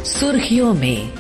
सुर्खियों में।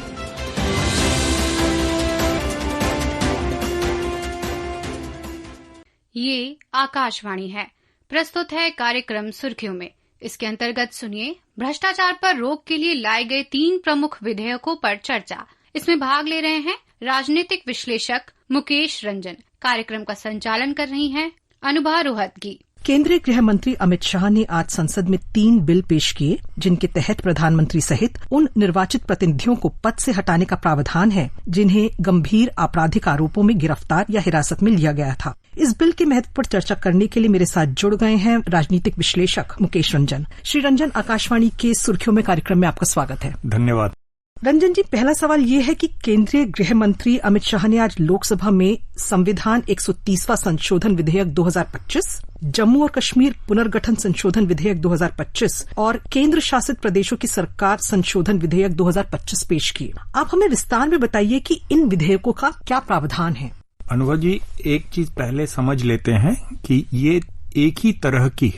ये आकाशवाणी है। प्रस्तुत है कार्यक्रम सुर्खियों में। इसके अंतर्गत सुनिए भ्रष्टाचार पर रोक के लिए लाए गए 3 प्रमुख विधेयकों पर चर्चा। इसमें भाग ले रहे हैं राजनीतिक विश्लेषक मुकेश रंजन। कार्यक्रम का संचालन कर रही हैं अनुभा रोहतगी। केंद्रीय गृह मंत्री अमित शाह ने आज संसद में 3 बिल पेश किए, जिनके तहत प्रधानमंत्री सहित उन निर्वाचित प्रतिनिधियों को पद से हटाने का प्रावधान है जिन्हें गंभीर आपराधिक आरोपों में गिरफ्तार या हिरासत में लिया गया था। इस बिल के महत्व पर चर्चा करने के लिए मेरे साथ जुड़ गए हैं राजनीतिक विश्लेषक मुकेश रंजन। श्री रंजन, आकाशवाणी के सुर्खियों में कार्यक्रम में आपका स्वागत है। धन्यवाद। रंजन जी, पहला सवाल ये है कि केंद्रीय गृह मंत्री अमित शाह ने आज लोकसभा में संविधान 130वां संशोधन विधेयक 2025, जम्मू और कश्मीर पुनर्गठन संशोधन विधेयक 2025 और केंद्र शासित प्रदेशों की सरकार संशोधन विधेयक 2025 पेश किए। आप हमें विस्तार में बताइए कि इन विधेयकों का क्या प्रावधान है। अनुभव जी, एक चीज पहले समझ लेते हैं कि ये एक ही तरह के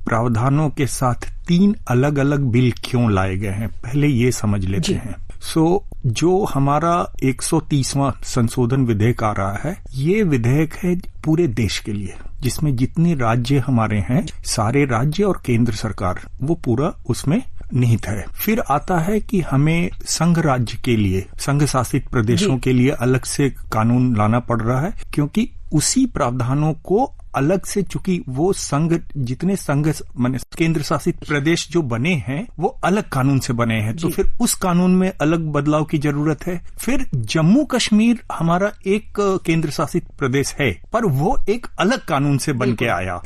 प्रावधानों के साथ 3 अलग अलग बिल क्यों लाए गए हैं, पहले ये समझ लेते हैं। जो हमारा 130वां संशोधन विधेयक आ रहा है, ये विधेयक है पूरे देश के लिए, जिसमें जितने राज्य हमारे हैं, सारे राज्य और केंद्र सरकार, वो पूरा उसमें निहित है। फिर आता है कि हमें संघ राज्य के लिए, संघ शासित प्रदेशों के लिए अलग से कानून लाना पड़ रहा है, क्योंकि उसी प्रावधानों को अलग से, चूंकि वो जितने संघ माने केंद्र शासित प्रदेश जो बने हैं वो अलग कानून से बने हैं, तो फिर उस कानून में अलग बदलाव की जरूरत है। फिर जम्मू कश्मीर हमारा एक केंद्र शासित प्रदेश है, पर वो एक अलग कानून से बन के आया।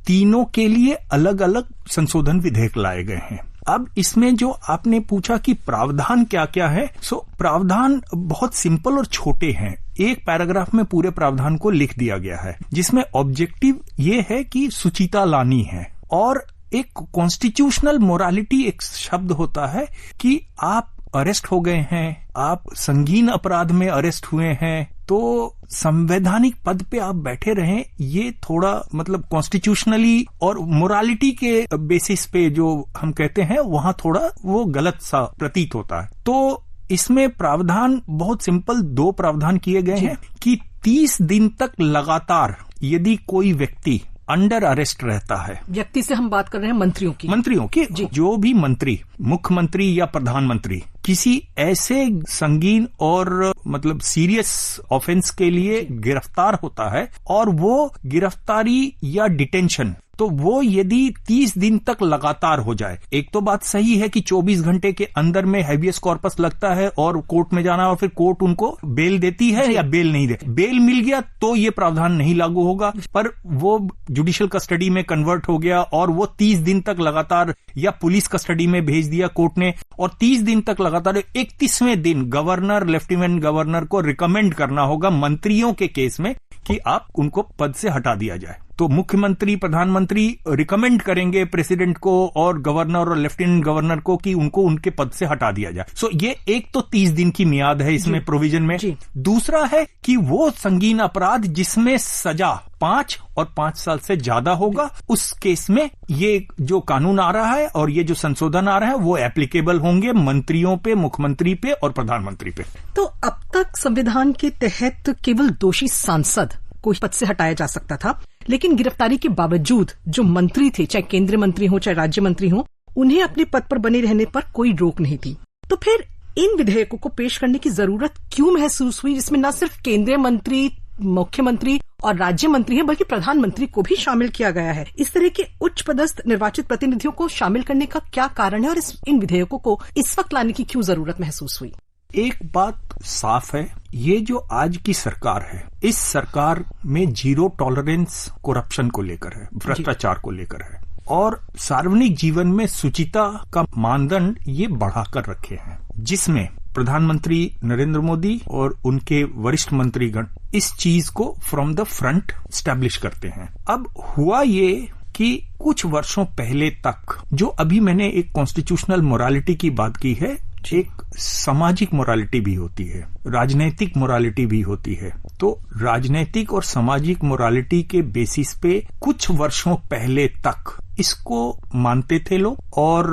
तीनों के लिए अलग अलग संशोधन विधेयक लाए गए हैं। अब इसमें जो आपने पूछा कि प्रावधान क्या क्या है, प्रावधान बहुत सिंपल और छोटे हैं। एक पैराग्राफ में पूरे प्रावधान को लिख दिया गया है, जिसमें ऑब्जेक्टिव ये है कि शुचिता लानी है, और एक कॉन्स्टिट्यूशनल मोरालिटी एक शब्द होता है कि आप अरेस्ट हो गए हैं, आप संगीन अपराध में अरेस्ट हुए हैं, तो संवैधानिक पद पे आप बैठे रहें, ये थोड़ा मतलब कॉन्स्टिट्यूशनली और मोरालिटी के बेसिस पे जो हम कहते हैं, वहां थोड़ा वो गलत सा प्रतीत होता है। तो इसमें प्रावधान बहुत सिंपल 2 प्रावधान किए गए हैं कि 30 दिन तक लगातार यदि कोई व्यक्ति अंडर अरेस्ट रहता है, व्यक्ति से हम बात कर रहे हैं मंत्रियों की जो भी मंत्री, मुख्यमंत्री या प्रधानमंत्री किसी ऐसे संगीन और मतलब सीरियस ऑफेंस के लिए गिरफ्तार होता है, और वो गिरफ्तारी या डिटेंशन, तो वो यदि 30 दिन तक लगातार हो जाए। एक तो बात सही है कि 24 घंटे के अंदर में हैबियस कॉर्पस लगता है और कोर्ट में जाना, और फिर कोर्ट उनको बेल देती है या बेल नहीं देती। बेल मिल गया तो ये प्रावधान नहीं लागू होगा, पर वो जुडिशियल कस्टडी में कन्वर्ट हो गया और वो 30 दिन तक लगातार, या पुलिस कस्टडी में भेज दिया कोर्ट ने, और 30 दिन तक लगातार 31वें दिन गवर्नर, लेफ्टिनेंट गवर्नर को रिकमेंड करना होगा मंत्रियों के केस में कि आप उनको पद से हटा दिया जाए। तो मुख्यमंत्री, प्रधानमंत्री रिकमेंड करेंगे प्रेसिडेंट को और गवर्नर और लेफ्टिनेंट गवर्नर को कि उनको उनके पद से हटा दिया जाए। ये एक तो 30 दिन की मियाद है इसमें प्रोविजन में। दूसरा है कि वो संगीन अपराध जिसमें सजा 5 और 5 साल से ज्यादा होगा, उस केस में ये जो कानून आ रहा है और ये जो संशोधन आ रहा है वो एप्लीकेबल होंगे मंत्रियों पे, मुख्यमंत्री पे और प्रधानमंत्री पे। तो अब तक संविधान के तहत केवल दोषी सांसद को पद से हटाया जा सकता था, लेकिन गिरफ्तारी के बावजूद जो मंत्री थे, चाहे केंद्रीय मंत्री हो चाहे राज्य मंत्री हो, उन्हें अपने पद पर बने रहने पर कोई रोक नहीं थी। तो फिर इन विधेयकों को पेश करने की जरूरत क्यों महसूस हुई, जिसमें न सिर्फ केंद्रीय मंत्री, मुख्यमंत्री और राज्य मंत्री हैं, बल्कि प्रधानमंत्री को भी शामिल किया गया है। इस तरह के उच्च पदस्थ निर्वाचित प्रतिनिधियों को शामिल करने का क्या कारण है, और इन विधेयकों को इस वक्त लाने की क्यों जरूरत महसूस हुई? एक बात साफ है, ये जो आज की सरकार है, इस सरकार में 0 टॉलरेंस करप्शन को लेकर है, भ्रष्टाचार को लेकर है, और सार्वजनिक जीवन में शुचिता का मानदंड ये बढ़ाकर रखे हैं, जिसमें प्रधानमंत्री नरेंद्र मोदी और उनके वरिष्ठ मंत्रीगण इस चीज को फ्रॉम द फ्रंट स्टैब्लिश करते हैं। अब हुआ ये कि कुछ वर्षों पहले तक, जो अभी मैंने एक कॉन्स्टिट्यूशनल मोरालिटी की बात की है, एक सामाजिक मोरालिटी भी होती है। राजनीतिक मोरालिटी भी होती है। तो राजनीतिक और सामाजिक मोरालिटी के बेसिस पे कुछ वर्षों पहले तक इसको मानते थे लोग। और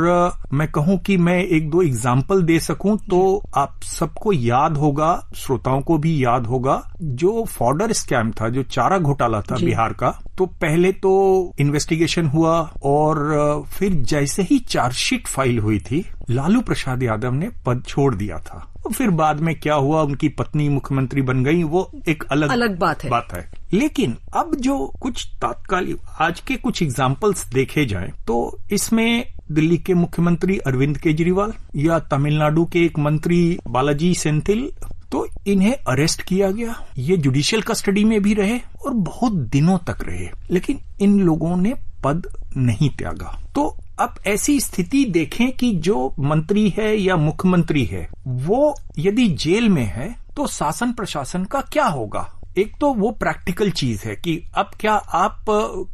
मैं कहूं कि मैं एक दो एग्जाम्पल दे सकूं तो आप सबको याद होगा, श्रोताओं को भी याद होगा, जो फॉर्डर स्कैम था, जो चारा घोटाला था बिहार का। तो पहले तो इन्वेस्टिगेशन हुआ और फिर जैसे ही चार्जशीट फाइल हुई थी, लालू प्रसाद यादव ने पद छोड़ दिया था। फिर बाद में क्या हुआ, उनकी पत्नी मुख्यमंत्री बन गई, वो एक अलग बात है। लेकिन अब जो कुछ तात्कालिक आज के कुछ एग्जाम्पल्स देखे जाएं तो इसमें दिल्ली के मुख्यमंत्री अरविंद केजरीवाल या तमिलनाडु के एक मंत्री बालाजी सेंथिल, तो इन्हें अरेस्ट किया गया। ये जुडिशियल कस्टडी में भी रहे और बहुत दिनों तक रहे, लेकिन इन लोगों ने पद नहीं त्यागा। तो अब ऐसी स्थिति देखें कि जो मंत्री है या मुख्यमंत्री है वो यदि जेल में है तो शासन प्रशासन का क्या होगा। एक तो वो प्रैक्टिकल चीज है कि अब क्या आप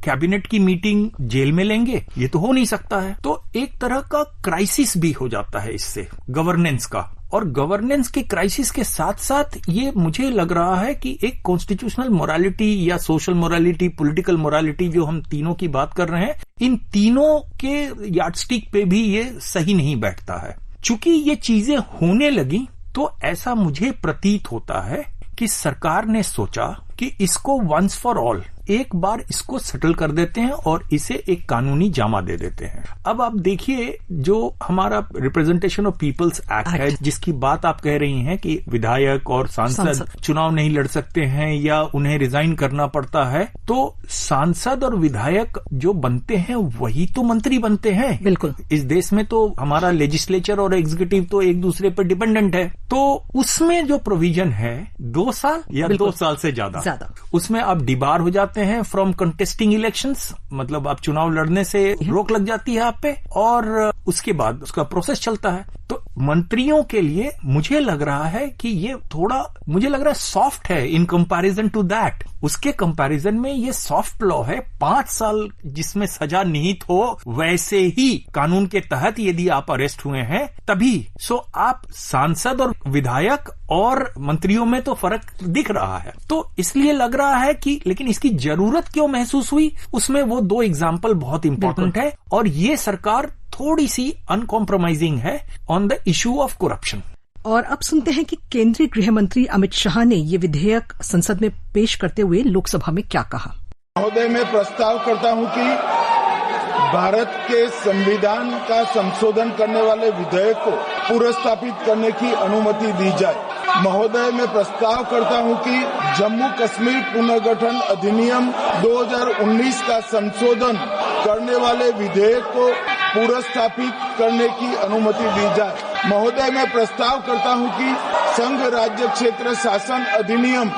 कैबिनेट की मीटिंग जेल में लेंगे, ये तो हो नहीं सकता है। तो एक तरह का क्राइसिस भी हो जाता है इससे, गवर्नेंस का। और गवर्नेंस के क्राइसिस के साथ साथ ये मुझे लग रहा है कि एक कॉन्स्टिट्यूशनल मोरालिटी या सोशल मोरालिटी, पॉलिटिकल मोरालिटी जो हम तीनों की बात कर रहे हैं, इन तीनों के यार्डस्टिक पे भी ये सही नहीं बैठता है। चूंकि ये चीजें होने लगी तो ऐसा मुझे प्रतीत होता है कि सरकार ने सोचा कि इसको वंस फॉर ऑल एक बार इसको सेटल कर देते हैं और इसे एक कानूनी जामा दे देते हैं। अब आप देखिए, जो हमारा रिप्रेजेंटेशन ऑफ पीपल्स एक्ट है, जिसकी बात आप कह रही हैं कि विधायक और सांसद चुनाव नहीं लड़ सकते हैं या उन्हें रिजाइन करना पड़ता है, तो सांसद और विधायक जो बनते हैं वही तो मंत्री बनते हैं। बिल्कुल, इस देश में तो हमारा लेजिस्लेचर और एग्जीक्यूटिव तो एक दूसरे पर डिपेंडेंट है। तो उसमें जो प्रोविजन है 2 साल या 2 साल से ज्यादा, उसमें आप डिबार हो जाते हैं फ्रॉम कंटेस्टिंग इलेक्शंस, मतलब आप चुनाव लड़ने से रोक लग जाती है आप पे, और उसके बाद उसका प्रोसेस चलता है। तो मंत्रियों के लिए मुझे लग रहा है कि ये थोड़ा, मुझे लग रहा है सॉफ्ट है इन कंपैरिजन टू दैट। उसके कंपैरिजन में ये सॉफ्ट लॉ है। 5 साल जिसमें सजा निहित हो, वैसे ही कानून के तहत यदि आप अरेस्ट हुए हैं तभी। सो आप सांसद और विधायक और मंत्रियों में तो फर्क दिख रहा है। तो इसलिए लग रहा है कि, लेकिन इसकी जरूरत क्यों महसूस हुई, उसमें वो 2 एग्जाम्पल बहुत इंपॉर्टेंट है। और ये सरकार थोड़ी सी अनकॉम्प्रोमाइजिंग है on the issue of corruption. और अब सुनते हैं कि केंद्रीय गृह मंत्री अमित शाह ने ये विधेयक संसद में पेश करते हुए लोकसभा में क्या कहा। महोदय, मैं प्रस्ताव करता हूं कि भारत के संविधान का संशोधन करने वाले विधेयक को पुनर्स्थापित करने की अनुमति दी जाए। महोदय, मैं प्रस्ताव करता हूं कि जम्मू कश्मीर पुनर्गठन अधिनियम 2019 का संशोधन करने वाले विधेयक को पुनर्स्थापित करने की अनुमति दी जाए। महोदय, मैं प्रस्ताव करता हूं कि संघ राज्य क्षेत्र शासन अधिनियम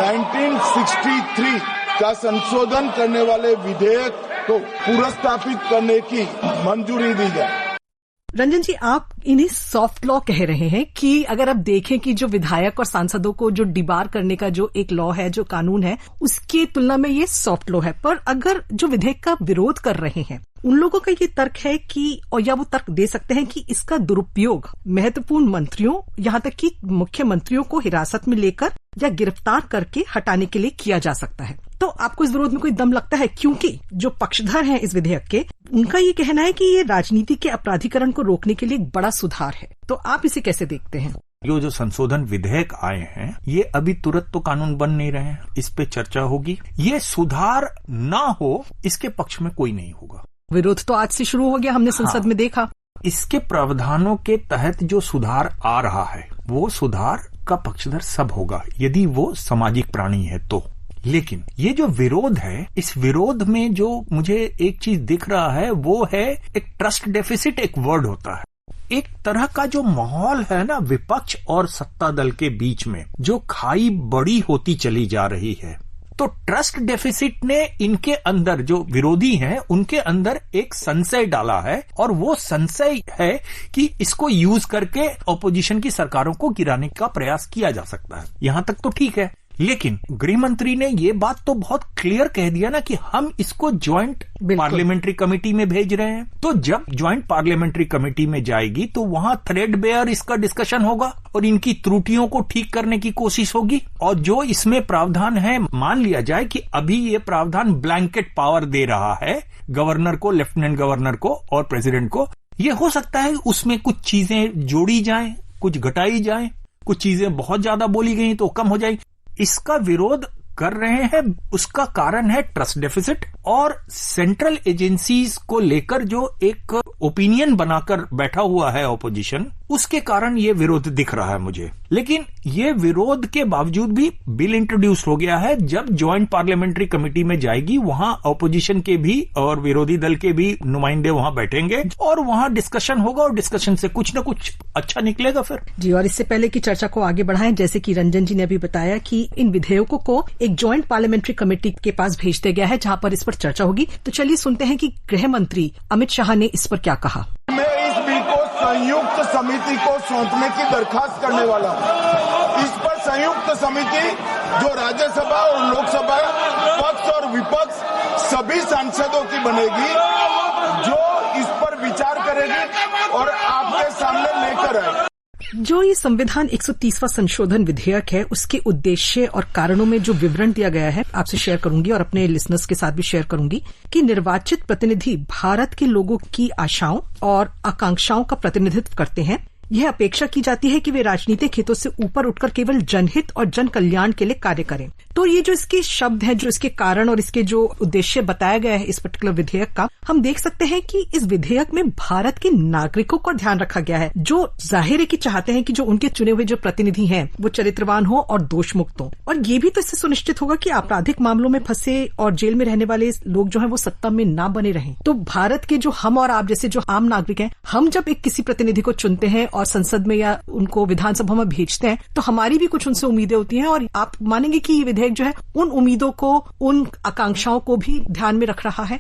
1963 का संशोधन करने वाले विधेयक को पुनर्स्थापित करने की मंजूरी दी जाए। रंजन जी, आप इन्हें सॉफ्ट लॉ कह रहे हैं कि अगर आप देखें कि जो विधायक और सांसदों को जो डिबार करने का जो एक लॉ है, जो कानून है, उसकी तुलना में ये सॉफ्ट लॉ है। पर अगर जो विधेयक का विरोध कर रहे हैं उन लोगों का ये तर्क है कि, और या वो तर्क दे सकते हैं कि इसका दुरुपयोग महत्वपूर्ण मंत्रियों, यहाँ तक कि मुख्यमंत्रियों को हिरासत में लेकर या गिरफ्तार करके हटाने के लिए किया जा सकता है। तो आपको इस विरोध में कोई दम लगता है? क्योंकि जो पक्षधर हैं इस विधेयक के, उनका ये कहना है कि ये राजनीति के अपराधीकरण को रोकने के लिए एक बड़ा सुधार है। तो आप इसे कैसे देखते हैं? जो संशोधन विधेयक आए हैं, ये अभी तुरंत तो कानून बन नहीं रहे हैं, इस पे चर्चा होगी। ये सुधार ना हो, इसके पक्ष में कोई नहीं होगा। विरोध तो आज से शुरू हो गया, हमने संसद में देखा। इसके प्रावधानों के तहत जो सुधार आ रहा है, वो सुधार का पक्षधर सब होगा यदि वो सामाजिक प्राणी है तो। लेकिन ये जो विरोध है, इस विरोध में जो मुझे एक चीज दिख रहा है वो है एक ट्रस्ट डेफिसिट। एक वर्ड होता है, एक तरह का जो माहौल है ना विपक्ष और सत्ता दल के बीच में, जो खाई बड़ी होती चली जा रही है। तो ट्रस्ट डेफिसिट ने इनके अंदर, जो विरोधी हैं उनके अंदर एक संशय डाला है, और वो संशय है कि इसको यूज करके ऑपोजिशन की सरकारों को गिराने का प्रयास किया जा सकता है। यहां तक तो ठीक है, लेकिन गृह मंत्री ने ये बात तो बहुत क्लियर कह दिया ना कि हम इसको ज्वाइंट पार्लियामेंट्री कमेटी में भेज रहे हैं। तो जब ज्वाइंट पार्लियामेंट्री कमेटी में जाएगी तो वहां थ्रेडबेयर इसका डिस्कशन होगा और इनकी त्रुटियों को ठीक करने की कोशिश होगी। और जो इसमें प्रावधान है, मान लिया जाए कि अभी ये प्रावधान ब्लैंकेट पावर दे रहा है गवर्नर को, लेफ्टिनेंट गवर्नर को और प्रेसिडेंट को, ये हो सकता है उसमें कुछ चीजें जोड़ी जाएं, कुछ घटाई जाएं, कुछ चीजें बहुत ज्यादा बोली गई तो कम हो जाएगी। इसका विरोध कर रहे हैं, उसका कारण है ट्रस्ट डेफिसिट और सेंट्रल एजेंसीज को लेकर जो एक ओपिनियन बनाकर बैठा हुआ है ऑपोजिशन, उसके कारण ये विरोध दिख रहा है मुझे। लेकिन ये विरोध के बावजूद भी बिल इंट्रोड्यूस हो गया है। जब ज्वाइंट पार्लियामेंट्री कमेटी में जाएगी वहां ऑपोजिशन के भी और विरोधी दल के भी नुमाइंदे वहां बैठेंगे और वहां डिस्कशन होगा और डिस्कशन से कुछ न कुछ अच्छा निकलेगा फिर। जी, और इससे पहले की चर्चा को आगे बढ़ाएं, जैसे कि रंजन जी ने अभी बताया कि इन विधेयकों को एक ज्वाइंट पार्लियामेंट्री कमेटी के पास भेज दिया गया है जहां पर इस पर चर्चा होगी। तो चलिए सुनते हैं कि गृह मंत्री अमित शाह ने इस पर क्या कहा। मैं इस बिल को संयुक्त समिति को सौंपने की दरखास्त करने वाला हूं। इस पर संयुक्त समिति जो राज्यसभा और लोकसभा पक्ष और विपक्ष सभी सांसदों की बनेगी, जो इस पर विचार करेगी और आपके सामने लेकर आएगी। जो ये संविधान 130वां संशोधन विधेयक है, उसके उद्देश्य और कारणों में जो विवरण दिया गया है आपसे शेयर करूंगी और अपने लिसनर्स के साथ भी शेयर करूंगी कि निर्वाचित प्रतिनिधि भारत के लोगों की आशाओं और आकांक्षाओं का प्रतिनिधित्व करते हैं। यह अपेक्षा की जाती है कि वे राजनीतिक हितों से ऊपर उठकर केवल जनहित और जन कल्याण के लिए कार्य करें। तो ये जो इसके शब्द हैं, जो इसके कारण और इसके जो उद्देश्य बताया गया है इस पर्टिकुलर विधेयक का, हम देख सकते हैं कि इस विधेयक में भारत के नागरिकों का ध्यान रखा गया है, जो जाहिर है कि चाहते हैं कि जो उनके चुने हुए जो प्रतिनिधि हैं वो चरित्रवान हो और दोष मुक्त हो। और ये भी तो इससे सुनिश्चित होगा कि आपराधिक मामलों में फंसे और जेल में रहने वाले लोग जो है वो सत्ता में ना बने रहें। तो भारत के जो हम और आप जैसे जो आम नागरिक हैं, हम जब एक किसी प्रतिनिधि को चुनते हैं और संसद में या उनको विधानसभा में भेजते हैं तो हमारी भी कुछ उनसे उम्मीदें होती हैं। और आप मानेंगे कि ये विधेयक जो है उन उम्मीदों को, उन आकांक्षाओं को भी ध्यान में रख रहा है।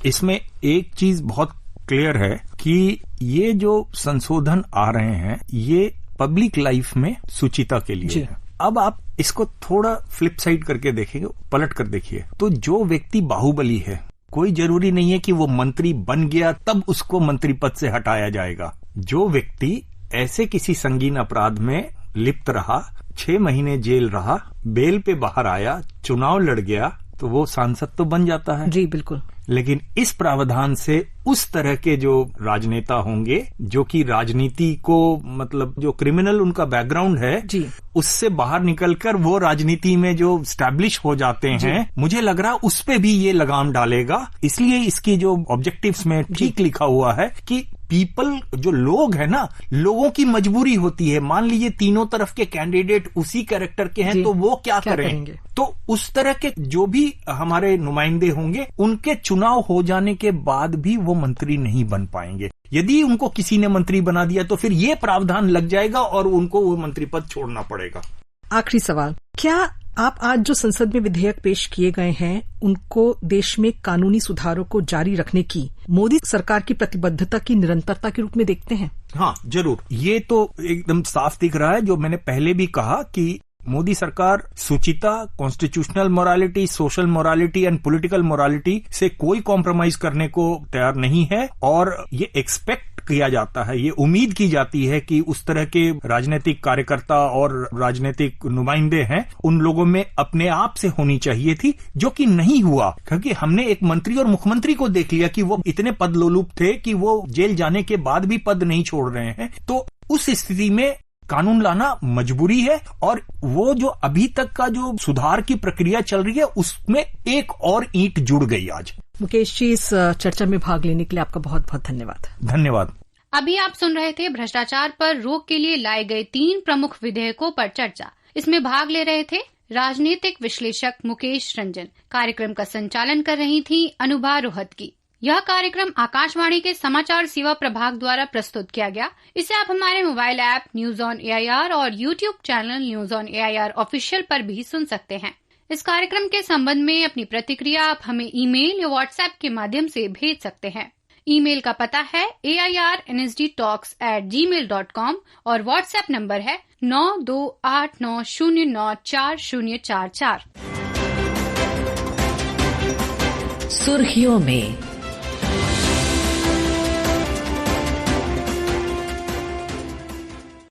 इसमें एक चीज बहुत क्लियर है कि ये जो संशोधन आ रहे हैं ये पब्लिक लाइफ में सुचिता के लिए है। अब आप इसको थोड़ा फ्लिप साइड करके देखेंगे, पलट कर देखिए, तो जो व्यक्ति बाहुबली है, कोई जरूरी नहीं है कि वो मंत्री बन गया तब उसको मंत्री पद से हटाया जाएगा। जो व्यक्ति ऐसे किसी संगीन अपराध में लिप्त रहा, 6 महीने जेल रहा, बेल पे बाहर आया, चुनाव लड़ गया, तो वो सांसद तो बन जाता है। जी बिल्कुल। लेकिन इस प्रावधान से उस तरह के जो राजनेता होंगे जो कि राजनीति को, मतलब जो क्रिमिनल उनका बैकग्राउंड है जी, उससे बाहर निकलकर वो राजनीति में जो स्टैब्लिश हो जाते हैं, मुझे लग रहा उस पे भी ये लगाम डालेगा। इसलिए इसकी जो ऑब्जेक्टिव्स में ठीक लिखा हुआ है कि पीपल, जो लोग हैं ना, लोगों की मजबूरी होती है। मान लीजिए तीनों तरफ के कैंडिडेट उसी कैरेक्टर के हैं तो वो क्या करेंगे? तो उस तरह के जो भी हमारे नुमाइंदे होंगे उनके चुनाव हो जाने के बाद भी वो मंत्री नहीं बन पाएंगे। यदि उनको किसी ने मंत्री बना दिया तो फिर ये प्रावधान लग जाएगा और उनको वो मंत्री पद छोड़ना पड़ेगा। आखिरी सवाल, क्या आप आज जो संसद में विधेयक पेश किए गए हैं उनको देश में कानूनी सुधारों को जारी रखने की मोदी सरकार की प्रतिबद्धता की निरंतरता के रूप में देखते हैं? हाँ जरूर, ये तो एकदम साफ दिख रहा है। जो मैंने पहले भी कहा कि मोदी सरकार सुचिता, constitutional morality, social morality and political morality से कोई कॉम्प्रोमाइज करने को तैयार नहीं है। और ये एक्सपेक्ट किया जाता है, ये उम्मीद की जाती है कि उस तरह के राजनीतिक कार्यकर्ता और राजनीतिक नुमाइंदे हैं, उन लोगों में अपने आप से होनी चाहिए थी, जो कि नहीं हुआ। क्योंकि हमने एक मंत्री और मुख्यमंत्री को देख लिया कि वो इतने पदलोलुप थे कि वो जेल जाने के बाद भी पद नहीं छोड़ रहे हैं। तो उस स्थिति में कानून लाना मजबूरी है। और वो जो अभी तक का जो सुधार की प्रक्रिया चल रही है उसमें एक और ईंट जुड़ गई आज। मुकेश जी, इस चर्चा में भाग लेने के लिए आपका बहुत बहुत धन्यवाद। धन्यवाद। अभी आप सुन रहे थे भ्रष्टाचार पर रोक के लिए लाए गए 3 प्रमुख विधेयकों पर चर्चा। इसमें भाग ले रहे थे राजनीतिक विश्लेषक मुकेश रंजन। कार्यक्रम का संचालन कर रही थी अनुभा रोहतगी। यह कार्यक्रम आकाशवाणी के समाचार सेवा प्रभाग द्वारा प्रस्तुत किया गया। इसे आप हमारे mobile app news on AIR और YouTube channel news on AIR official पर भी सुन सकते हैं। इस कार्यक्रम के संबंध में अपनी प्रतिक्रिया आप हमें ईमेल या व्हाट्सएप के माध्यम से भेज सकते हैं। ईमेल का पता है airnsdtalks@gmail.com और व्हाट्सएप नंबर है 9289094044। सुर्खियों में